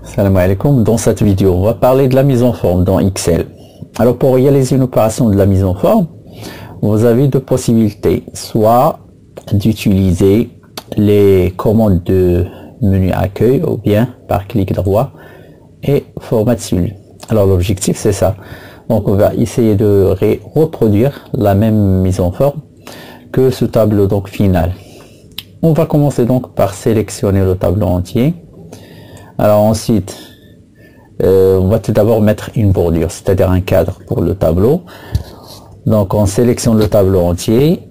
Salam alaikum. Dans cette vidéo, on va parler de la mise en forme dans Excel. Alors pour réaliser une opération de la mise en forme, vous avez deux possibilités. Soit d'utiliser les commandes de menu accueil ou bien par clic droit et format cellule. Alors l'objectif c'est ça. Donc on va essayer de reproduire la même mise en forme que ce tableau donc final. On va commencer donc par sélectionner le tableau entier. Alors ensuite, on va tout d'abord mettre une bordure, c'est-à-dire un cadre pour le tableau. Donc on sélectionne le tableau entier,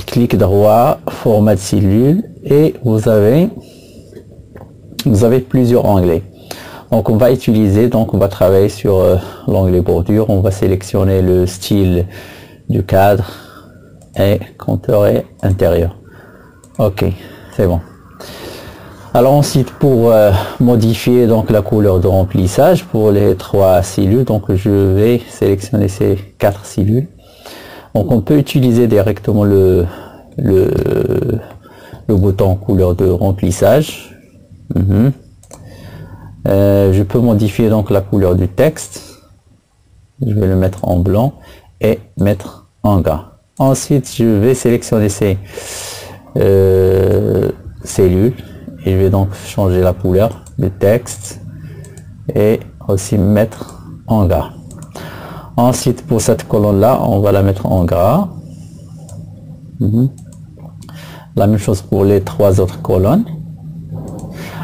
clic droit, format cellule et vous avez plusieurs onglets. Donc on va utiliser, donc on va travailler sur l'onglet bordure, on va sélectionner le style du cadre et contour et intérieur. Ok, c'est bon. Alors ensuite pour modifier donc la couleur de remplissage pour les trois cellules, donc je vais sélectionner ces quatre cellules. Donc on peut utiliser directement le bouton couleur de remplissage. Je peux modifier donc la couleur du texte. Je vais le mettre en blanc et mettre en gras. Ensuite je vais sélectionner ces cellules. Et je vais donc changer la couleur du texte et aussi mettre en gras. Ensuite pour cette colonne là on va la mettre en gras. La même chose pour les trois autres colonnes.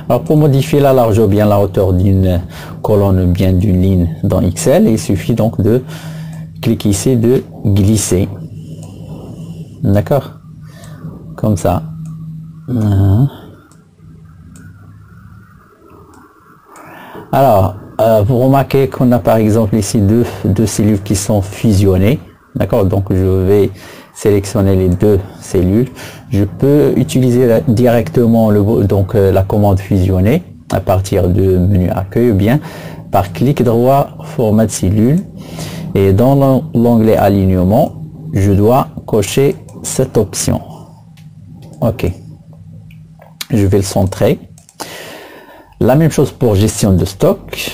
Alors pour modifier la largeur ou bien la hauteur d'une colonne ou bien d'une ligne dans Excel, il suffit donc de cliquer ici de glisser. D'accord, comme ça. Alors, vous remarquez qu'on a par exemple ici deux cellules qui sont fusionnées. D'accord, donc je vais sélectionner les deux cellules. Je peux utiliser directement la commande fusionner à partir de menu accueil ou bien par clic droit format cellule. Et dans l'onglet alignement, je dois cocher cette option. Ok, je vais le centrer. La même chose pour gestion de stock,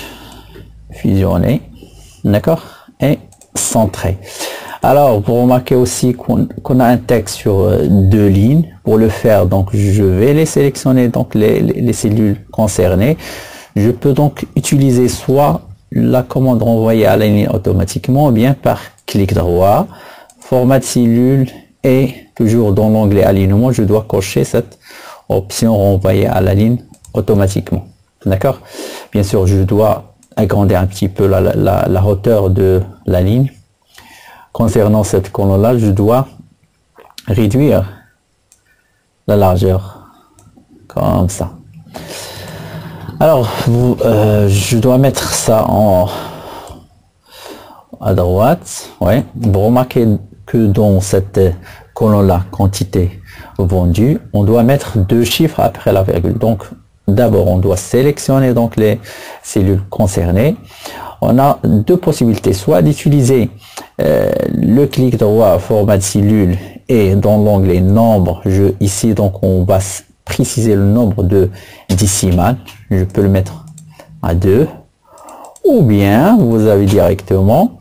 fusionner, d'accord, et centrer. Alors, vous remarquez aussi qu'on a un texte sur deux lignes. Pour le faire, donc, je vais les sélectionner, donc les cellules concernées. Je peux donc utiliser soit la commande renvoyer à la ligne automatiquement, ou bien par clic droit, format cellule, et toujours dans l'onglet alignement, je dois cocher cette option renvoyer à la ligne automatiquement. D'accord, bien sûr je dois agrandir un petit peu la hauteur de la ligne. Concernant cette colonne là, je dois réduire la largeur comme ça. Alors je dois mettre ça à droite. Ouais, vous remarquez que dans cette colonne là, quantité vendue, on doit mettre deux chiffres après la virgule. Donc d'abord, on doit sélectionner donc les cellules concernées. On a deux possibilités, soit d'utiliser le clic droit format cellule et dans l'onglet nombre, ici donc on va préciser le nombre de décimales. Je peux le mettre à 2. Ou bien vous avez directement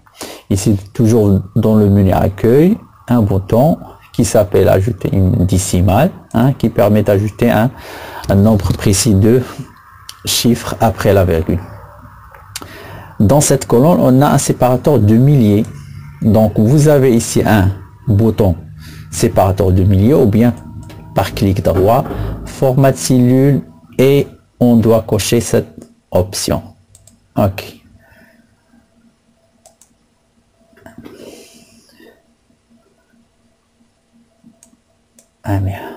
ici toujours dans le menu accueil un bouton qui s'appelle ajouter une décimale, qui permet d'ajouter un nombre précis de chiffres après la virgule. Dans cette colonne, on a un séparateur de milliers. Donc vous avez ici un bouton séparateur de milliers ou bien par clic droit, format cellule et on doit cocher cette option. Ok. Ah merde.